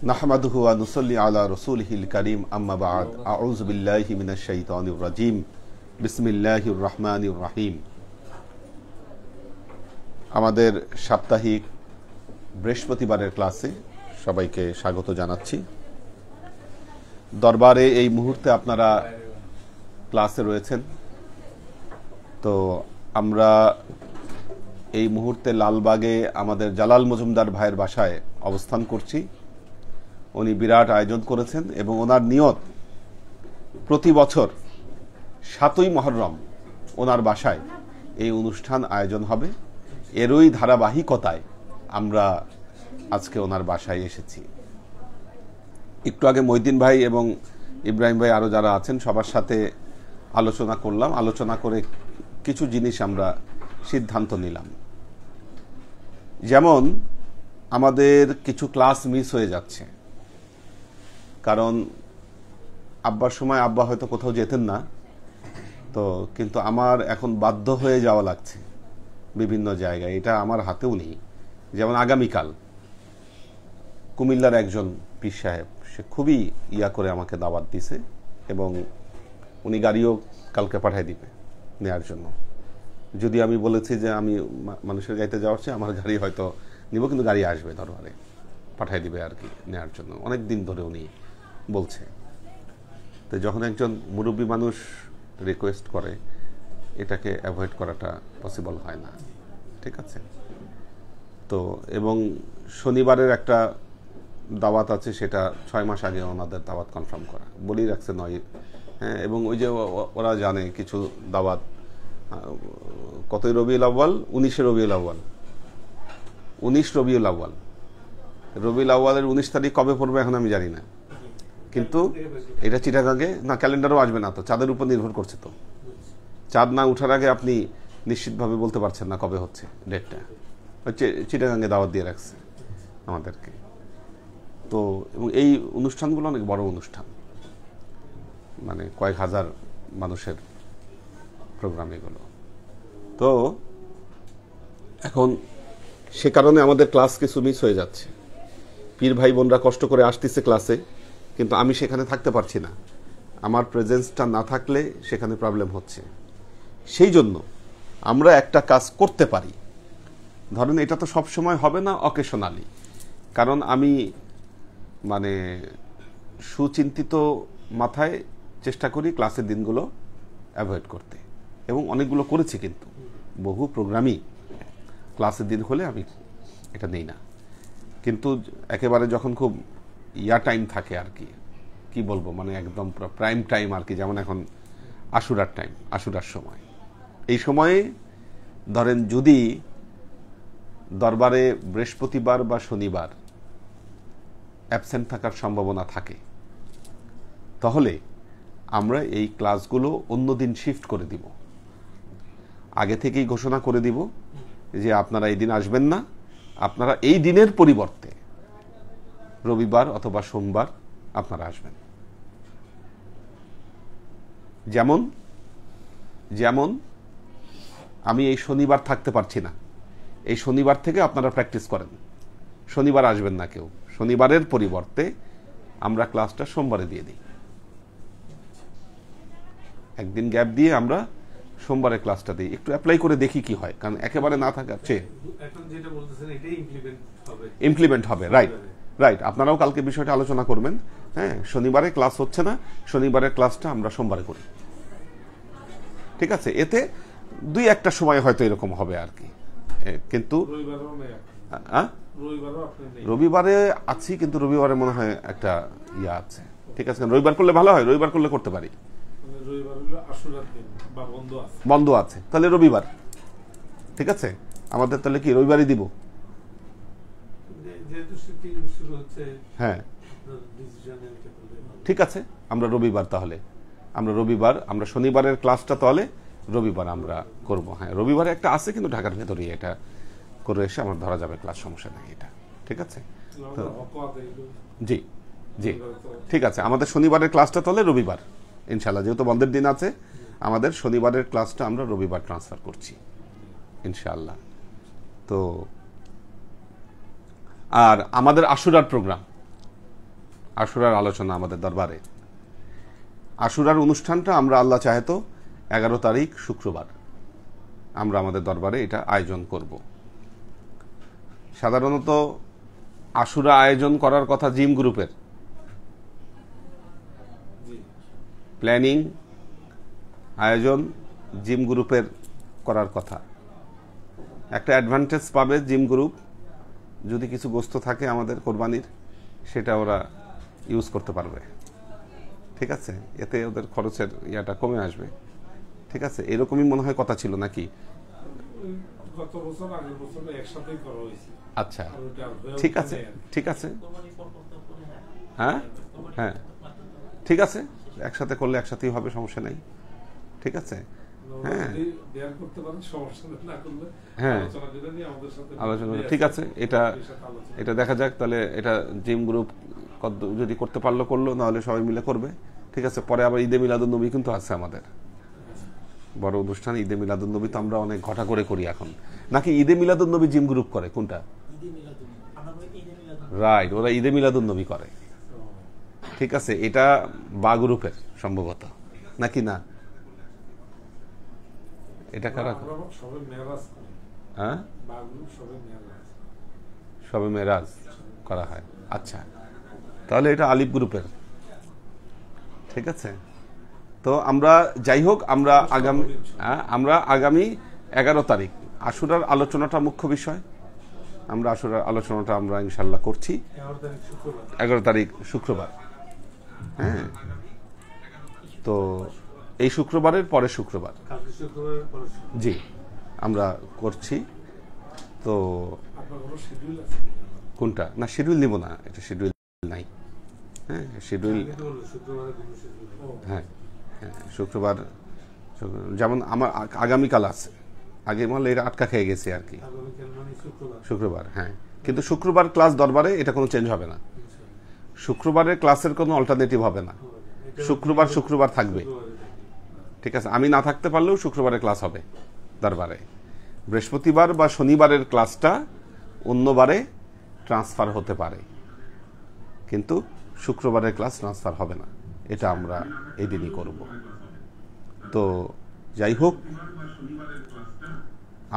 নাহমাদুহু ওয়া নুসাল্লি আলা রাসূলিহিল কারীম আম্মা বা'দ আউযু বিল্লাহি মিনাশ শাইতানির রাজীম বিসমিল্লাহির রহমানির রহিম। আমাদের সাপ্তাহিক বৃহস্পতিবারের ক্লাসে সবাইকে স্বাগত জানাচ্ছি। দরবারে এই মুহূর্তে আপনারা ক্লাসে রয়েছেন। তো আমরা এই মুহূর্তে লালবাগে আমাদের জালাল মজুমদার ভাইয়ের বাসায় অবস্থান করছি। উনি বিরাট আয়োজন করেছেন এবং ওনার নিয়ত প্রতি বছর ৭ই মুহররম ওনার বাসায় এই অনুষ্ঠান আয়োজন হবে। এরই ধারাবাহিকতায় আমরা আজকে ওনার বাসায় এসেছি। একটু আগে মঈদিন ভাই এবং ইব্রাহিম ভাই আরও যারা আছেন সবার সাথে আলোচনা করলাম। আলোচনা করে কিছু জিনিস আমরা সিদ্ধান্ত নিলাম। যেমন আমাদের কিছু ক্লাস মিস হয়ে যাচ্ছে, কারণ আব্বার সময় আব্বা হয়তো কোথাও যেতেন না, তো কিন্তু আমার এখন বাধ্য হয়ে যাওয়া লাগছে বিভিন্ন জায়গায়। এটা আমার হাতেও নেই। যেমন আগামীকাল কুমিল্লার একজন পীর সাহেব, সে খুবই করে আমাকে দাওয়াত দিছে এবং উনি গাড়িও কালকে পাঠিয়ে দিবে নেওয়ার জন্য। যদি আমি বলেছি যে আমি মানুষের গাড়িতে যাওয়ার চেয়ে আমার গাড়ি হয়তো নিব, কিন্তু গাড়ি আসবে দরবারে পাঠিয়ে দিবে আর কি নেওয়ার জন্য। অনেক দিন ধরে উনি বলছে। তো যখন একজন মুরব্বী মানুষ রিকোয়েস্ট করে, এটাকে অ্যাভয়েড করাটা পসিবল হয় না। ঠিক আছে। তো এবং শনিবারের একটা দাওয়াত আছে, সেটা 6 মাস আগে ওনাদের দাওয়াত কনফার্ম করা বলেই রাখছে 9। হ্যাঁ, এবং ওই যে ওরা জানে কিছু দাওয়াত কতই রবিউল আউয়াল, 19 রবিউল আউয়াল, 19 রবিউল আউয়াল। রবিউল আউয়ালের 19 তারিখ কবে পড়বে এখন আমি জানি না, কিন্তু এটা চিটাগাঙ্গে না, ক্যালেন্ডারও আসবে না, তো চাঁদের উপর নির্ভর করছে। তো চাঁদ না উঠার আগে আপনি নিশ্চিতভাবে বলতে পারছেন না কবে হচ্ছে ডেটটা। চিটাগাঙ্গে দাওয়াত দিয়ে রাখছে আমাদেরকে। তো এবং এই অনুষ্ঠানগুলো অনেক বড় অনুষ্ঠান, মানে কয়েক হাজার মানুষের প্রোগ্রাম এগুলো। তো এখন সে কারণে আমাদের ক্লাস কিছু মিস হয়ে যাচ্ছে। পীর ভাই বোনরা কষ্ট করে আসতেছে ক্লাসে, কিন্তু আমি সেখানে থাকতে পারছি না। আমার প্রেজেন্সটা না থাকলে সেখানে প্রবলেম হচ্ছে। সেই জন্য আমরা একটা কাজ করতে পারি। ধরেন এটা তো সব সময় হবে না, অকেশনালি। কারণ আমি মানে সুচিন্তিত মাথায় চেষ্টা করি ক্লাসের দিনগুলো অ্যাভয়েড করতে, এবং অনেকগুলো করেছি, কিন্তু বহু প্রোগ্রামই ক্লাসের দিন হলে আমি এটা নেই না। কিন্তু একেবারে যখন খুব টাইম থাকে আর কি বলবো, মানে একদম পুরো প্রাইম টাইম আর কি, যেমন এখন আশুরার টাইম, আশুরার সময়, এই সময়ে ধরেন যদি দরবারে বৃহস্পতিবার বা শনিবার অ্যাবসেন্ট থাকার সম্ভাবনা থাকে, তাহলে আমরা এই ক্লাসগুলো অন্য দিন শিফট করে দিব। আগে থেকেই ঘোষণা করে দিব যে আপনারা এই দিন আসবেন না, আপনারা এই দিনের পরিবর্তে রবিবার অথবা সোমবার আপনারা আসবেন। যেমন আমি এই শনিবার থাকতে পারছি না, এই শনিবার থেকে আপনারা প্র্যাকটিস করেন, শনিবার আসবেন না কেউ। শনিবারের পরিবর্তে আমরা ক্লাসটা সোমবারে দিয়ে দিই, একদিন গ্যাপ দিয়ে আমরা সোমবারে ক্লাসটা দিই। একটু অ্যাপ্লাই করে দেখি কি হয়, কারণ একেবারে না থাকার চেয়ে ইমপ্লিমেন্ট হবে। রাইট। আপনারাও কালকে বিষয়টা আলোচনা করবেন। হ্যাঁ, শনিবারে ক্লাস হচ্ছে না, শনিবারের ক্লাসটা আমরা সোমবারে করি। ঠিক আছে। এতে 2-1টা সময় হয়তো এরকম হবে আর কি, কিন্তু রবিবারে আছি, কিন্তু রবিবারে মনে হয় একটা আছে। ঠিক আছে, রবিবার করলে ভালো হয়, রবিবার করলে করতে পারি। বন্ধ আছে, তাহলে রবিবার। ঠিক আছে, আমাদের তাহলে কি রবিবারই দিব? হ্যাঁ, ঠিক আছে, আমরা রবিবার, তাহলে আমরা শনিবারের ক্লাসটা তাহলে রবিবার আমরা করব। হ্যাঁ, রবিবারে একটা আছে, কিন্তু ঢাকার ভেতরেই এটা করে এসে আমার ধরা যাবে ক্লাস, সমস্যা নেই এটা। ঠিক আছে, জি, ঠিক আছে। আমাদের শনিবারের ক্লাসটা তাহলে রবিবার ইনশাল্লাহ, যেহেতু বন্ধের দিন আছে, আমাদের শনিবারের ক্লাসটা আমরা রবিবার ট্রান্সফার করছি ইনশাআল্লাহ। তো আর আমাদের আশুরার প্রোগ্রাম আশুরার আলোচনা আমাদের দরবারে। আশুরার অনুষ্ঠানটা আমরা আল্লাহ চাহে তো 11 তারিখ শুক্রবার আমরা আমাদের দরবারে এটা আয়োজন করব। সাধারণত আশুরা আয়োজন করার কথা জিম গ্রুপের, প্ল্যানিং আয়োজন জিম গ্রুপের করার কথা। একটা অ্যাডভান্টেজ পাবে জিম গ্রুপ, যদি কিছু গোস্ত থাকে আমাদের কোরবানির সেটা ওরা ইউজ করতে পারবে, ঠিক আছে, এতে ওদের খরচের ইয়াটা কমে আসবে, ঠিক আছে। এরকমই মনে হয় কথা ছিল নাকি? গত বছর আগের বছর একসাথেই করা হয়েছে। আচ্ছা, ঠিক আছে, ঠিক আছে, হ্যাঁ হ্যাঁ ঠিক আছে, একসাথে করলে একসাথেই হবে, সমস্যা নেই, ঠিক আছে। হ্যাঁ হ্যাঁ আলোচনা ঠিক আছে, এটা দেখা যাক তাহলে। এটা জিম গ্রুপ যদি করতে পারলো করলো, নাহলে সবাই মিলে করবে, ঠিক আছে। পরে আবার ঈদে মিলাদুন্নবী কিন্তু আছে আমাদের বড় অনুষ্ঠান। ঈদে মিলাদুন্নবী তো আমরা অনেক ঘটা করে করি এখন, নাকি ঈদে মিলাদুন্নবী জিম গ্রুপ করে? কোনটা? রাইট, ওরা ঈদে মিলাদুন্নবী করে, ঠিক আছে। এটা বা গ্রুপের সম্ভবত, নাকি না? এটা কারা? হ্যাঁ, সবে মেরাজ করা হয়। আচ্ছা, তাহলে এটা আলিফ গ্রুপের, ঠিক আছে। তো আমরা যাই হোক, আমরা আগামী 11 তারিখ আশুরার আলোচনাটা মুখ্য বিষয়। আমরা আশুরার আলোচনাটা আমরা ইনশাল্লাহ করছি 11 তারিখ শুক্রবার। হ্যাঁ, তো এই শুক্রবারের পরে শুক্রবার, জি আমরা করছি। তো কোনটা? না, শিডিউল নিব না, এটা শিডিউল নাই। হ্যাঁ, শিডিউল, হ্যাঁ হ্যাঁ শুক্রবার, যেমন আমার আগামীকাল আছে, আগে মানে এটা আটকা খেয়ে গেছে আর কি, শুক্রবার। হ্যাঁ, কিন্তু শুক্রবার ক্লাস দরবারে এটা কোনো চেঞ্জ হবে না। শুক্রবারের ক্লাসের কোনো অল্টারনেটিভ হবে না, শুক্রবার থাকবে, ঠিক আছে। আমি না থাকতে পারলেও শুক্রবারের ক্লাস হবে দরবারে। বৃহস্পতিবার বা শনিবারের ক্লাসটা অন্যবারে ট্রান্সফার হতে পারে, কিন্তু শুক্রবারের ক্লাস ট্রান্সফার হবে না, এটা আমরা এই দিনই করব। তো যাই হোক,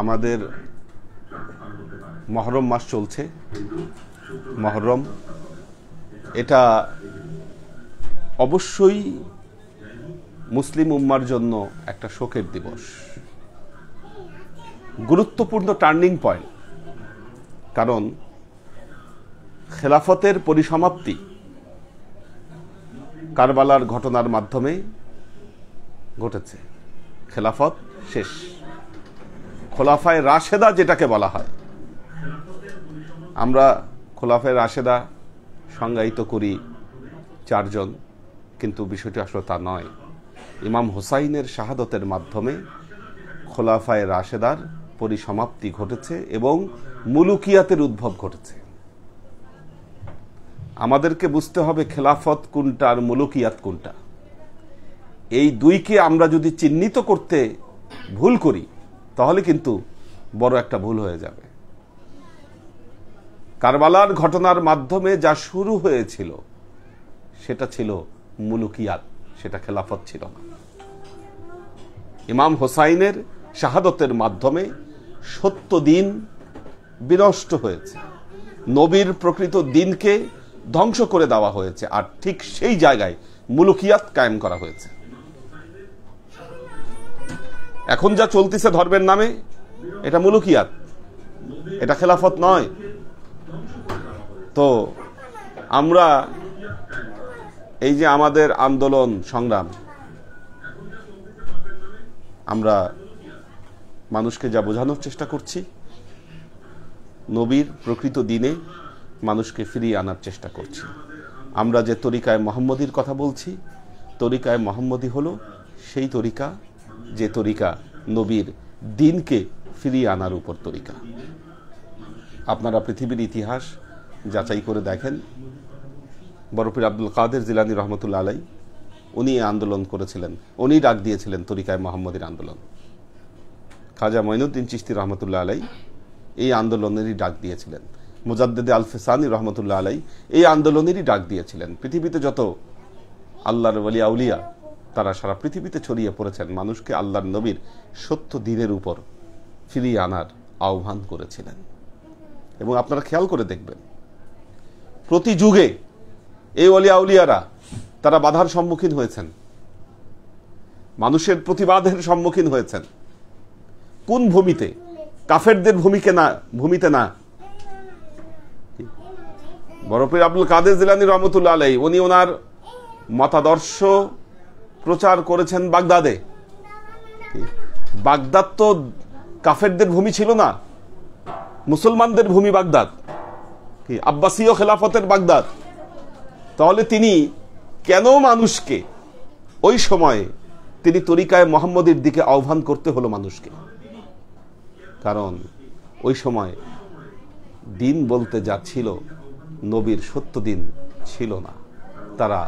আমাদের মহরম মাস চলছে। মহরম এটা অবশ্যই মুসলিম উম্মার জন্য একটা শোকের দিবস, গুরুত্বপূর্ণ টার্নিং পয়েন্ট। কারণ খেলাফতের পরিসমাপ্তি কারবালার ঘটনার মাধ্যমে ঘটেছে। খেলাফত শেষ, খোলাফায়ে রাশেদা যেটাকে বলা হয়। আমরা খোলাফায়ে রাশেদা সংজ্ঞায়িত করি 4 জন, কিন্তু বিষয়টি আসলে তা নয়। ইমাম হুসাইনের শাহাদতের মাধ্যমে খোলাফায়ে রাশেদার পরিসমাপ্তি ঘটেছে এবং মুলুকিয়াতের উদ্ভব ঘটেছে। আমাদেরকে বুঝতে হবে খেলাফত কোনটা আর মুলুকিয়াত কোনটা। এই দুইকে আমরা যদি চিহ্নিত করতে ভুল করি, তাহলে কিন্তু বড় একটা ভুল হয়ে যাবে। কারবালার ঘটনার মাধ্যমে যা শুরু হয়েছিল সেটা ছিল মুলুকিয়াত, সেটা খেলাফত ছিল না। ইমাম হোসাইনের শাহাদতের মাধ্যমে সত্য দিন বিনষ্ট হয়েছে, নবীর প্রকৃত দিনকে ধ্বংস করে দেওয়া হয়েছে, আর ঠিক সেই জায়গায় মুলুকিয়াত কায়েম করা হয়েছে। এখন যা চলতেছে ধর্মের নামে, এটা মুলুকিয়াত, এটা খেলাফত নয়। তো আমরা এই যে আমাদের আন্দোলন সংগ্রাম, আমরা মানুষকে যা বোঝানোর চেষ্টা করছি, নবীর প্রকৃত দিনে মানুষকে ফিরিয়ে আনার চেষ্টা করছি। আমরা যে তরিকায় মোহাম্মদীর কথা বলছি, তরিকায় মোহাম্মদী হলো সেই তরিকা যে তরিকা নবীর দিনকে ফিরিয়ে আনার উপর তরিকা। আপনারা পৃথিবীর ইতিহাস যাচাই করে দেখেন, বড় পীর আব্দুল কাদের জিলানী রহমতুল্লাহ আলাই উনি আন্দোলন করেছিলেন, উনি ডাক দিয়েছিলেন তরিকায় মোহাম্মদীর আন্দোলন। খাজা মঈনুদ্দিন চিশতি রহমতুল্লাহ আলাই এই আন্দোলনেরই ডাক দিয়েছিলেন। মুজাদ্দেদে আল ফিসানি রহমতুল্লাহ আলাই এই আন্দোলনেরই ডাক দিয়েছিলেন। পৃথিবীতে যত আল্লাহর ওলি আউলিয়া তারা সারা পৃথিবীতে ছড়িয়ে পড়েছেন, মানুষকে আল্লাহর নবীর সত্য দ্বীনের উপর ফিরিয়ে আনার আহ্বান করেছিলেন। এবং আপনারা খেয়াল করে দেখবেন, প্রতি যুগে এই ওলি আউলিয়ারা তারা বাধার সম্মুখীন হয়েছেন, মানুষের প্রতিবাদের সম্মুখীন হয়েছেন। কোন ভূমিতে? কাফেরদের ভূমিতে না। বড় পীর আব্দুল কাদের জিলানী রহমতুল্লাহ আলাইহি উনি ওনার মতাদর্শ প্রচার করেছেন বাগদাদে। বাগদাদ তো কাফেরদের ভূমি ছিল না, মুসলমানদের ভূমি বাগদাদ, আব্বাসীয় খেলাফতের বাগদাদ। তাহলে তিনি কেন মানুষকে ওই সময়ে তিনি তরিকায়ে মুহাম্মদীর দিকে আহ্বান করতে হলো মানুষকে? কারণ ওই সময় দিন বলতে যা ছিল, নবীর সত্য দিন ছিল না। তারা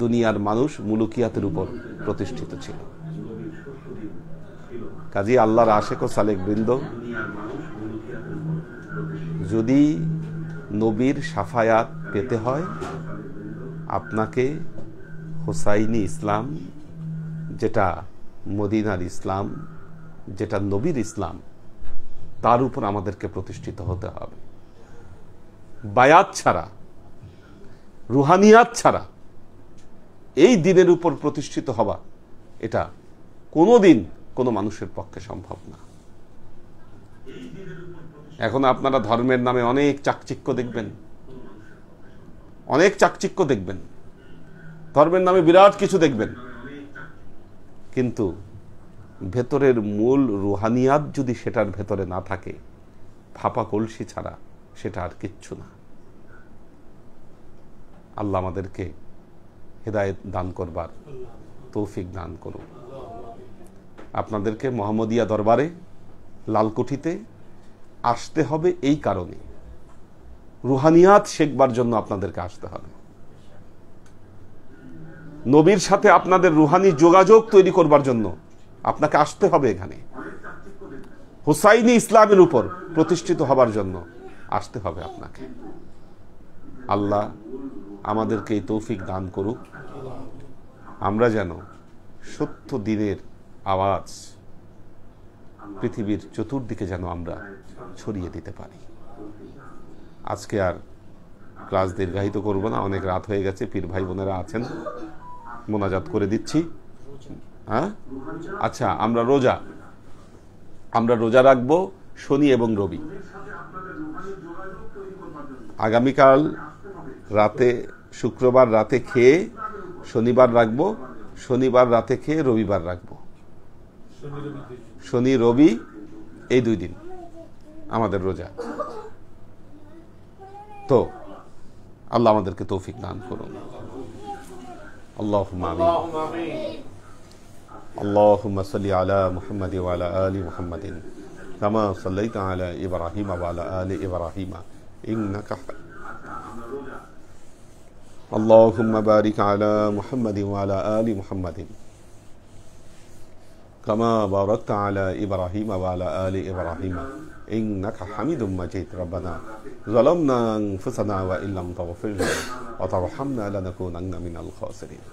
দুনিয়ার মানুষ মুলুকিয়াতের উপর প্রতিষ্ঠিত ছিল। কাজী আল্লাহর আশেক ও সালেক বৃন্দ, যদি নবীর সাফায়াত পেতে হয় আপনাকে হুসাইনি ইসলাম, যেটা মদিনার ইসলাম, যেটা নবীর ইসলাম, তার উপর আমাদেরকে প্রতিষ্ঠিত হতে হবে। বায়াত ছাড়া, রুহানিয়াত ছাড়া এই দিনের উপর প্রতিষ্ঠিত হওয়া এটা কোনোদিন কোনো মানুষের পক্ষে সম্ভব না। এখন আপনারা ধর্মের নামে অনেক চাকচিক্য দেখবেন, অনেক চাকচিক্য দেখবেন, ধর্মের নামে বিরাট কিছু দেখবেন, কিন্তু ভেতরের মূল রুহানিয়াত যদি সেটার ভেতরে না থাকে, ফাঁপা কলসি ছাড়া সেটা আর কিচ্ছু না। আল্লাহ আমাদেরকে হেদায়েত দান করবার তৌফিক দান করুন। আপনাদেরকে মোহাম্মদিয়া দরবারে লালকুঠিতে আসতে হবে এই কারণে, রুহানিয়াত শেখবার জন্য আপনাদেরকে আসতে হবে। নবীর সাথে আপনাদের রুহানি যোগাযোগ তৈরি করবার জন্য আপনাকে আসতে হবে এখানে। হুসাইনি ইসলামের উপর প্রতিষ্ঠিত হবার জন্য আসতে হবে আপনাকে। আল্লাহ আমাদেরকে এই তৌফিক দান করুক, আমরা যেন সত্য দিনের আওয়াজ পৃথিবীর চতুর্দিকে যেন আমরা ছড়িয়ে দিতে পারি। আজকে আর ক্লাস দীর্ঘায়িত করব না, অনেক রাত হয়ে গেছে, পীর ভাই বোনেরা আছেন, মোনাজাত করে দিচ্ছি। হ্যাঁ, আচ্ছা, আমরা রোজা রাখবো শনি এবং রবি। আগামীকাল রাতে, শুক্রবার রাতে খেয়ে শনিবার রাখবো, শনিবার রাতে খেয়ে রবিবার রাখবো। শনি রবি এই 2 দিন আমাদের রোজা। তো আল্লাহ আমাদেরকে তৌফিক দান করুন। আল্লাহুম্মা আমিন। اللهم صل على محمد وعلى آل محمد كما صليت على إبراهيم وعلى آل إبراهيم إنك اللهم بارك على محمد وعلى آل محمد كما باركت على إبراهيم وعلى آل إبراهيم إنك حميد مجيد. ربنا ظلمنا أنفسنا وإن لم تغفر لنا وترحمنا لنكونن من الخاسرين.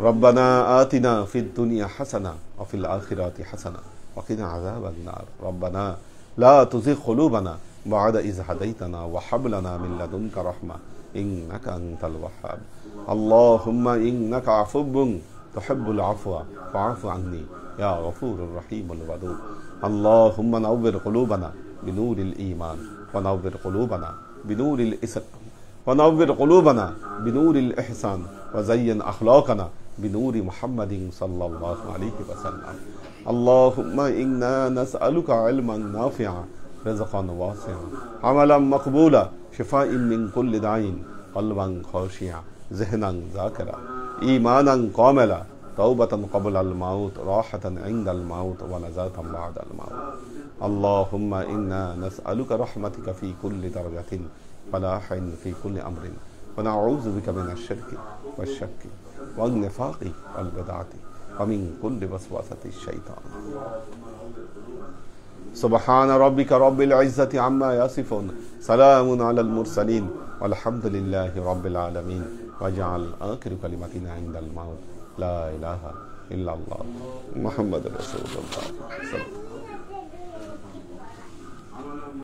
ربنا آتنا في الدنيا حسنة وفي الآخرة حسنة وقنا عذاب النار. ربنا لا تزغ قلوبنا بعد إذ هديتنا وهب لنا من لدنك رحمة إنك أنت الوهاب. اللهم إنك عفو تحب العفو فاعف عني يا غفور الرحيم الودود. اللهم نور قلوبنا بنور الإيمان ونور قلوبنا بنور الإسلام ونور قلوبنا بنور الإحسان وزين أخلاقنا بنور محمد صلى الله عليه وسلم. اللهم إنا نسألك علما نافعا رزقا واسعا عملا مقبولا شفاء من كل داء قلبا خاشعا ذهنا ذاكرا إيمانا كاملا توبة قبل الموت راحة عند الموت ونجاة بعد الموت. اللهم إنا نسألك رحمتك في كل درجة فلاح في كل أمر ونعوذ بك من الشرك والشك والنفاق والبدعة ومن كل وسوسة الشيطان. সুবহান রাব্বিকা রাব্বিল ইজ্জাতি আম্মা ইয়াসিফুন সালামুন আলাল মুরসালিন আলহামদুলিল্লাহি রাব্বিল আলামিন ওয়াজআল আখিরু কালিমাতিনা ইনদাল মাউত লা ইলাহা ইল্লাল্লাহ মুহাম্মাদুর রাসূলুল্লাহ।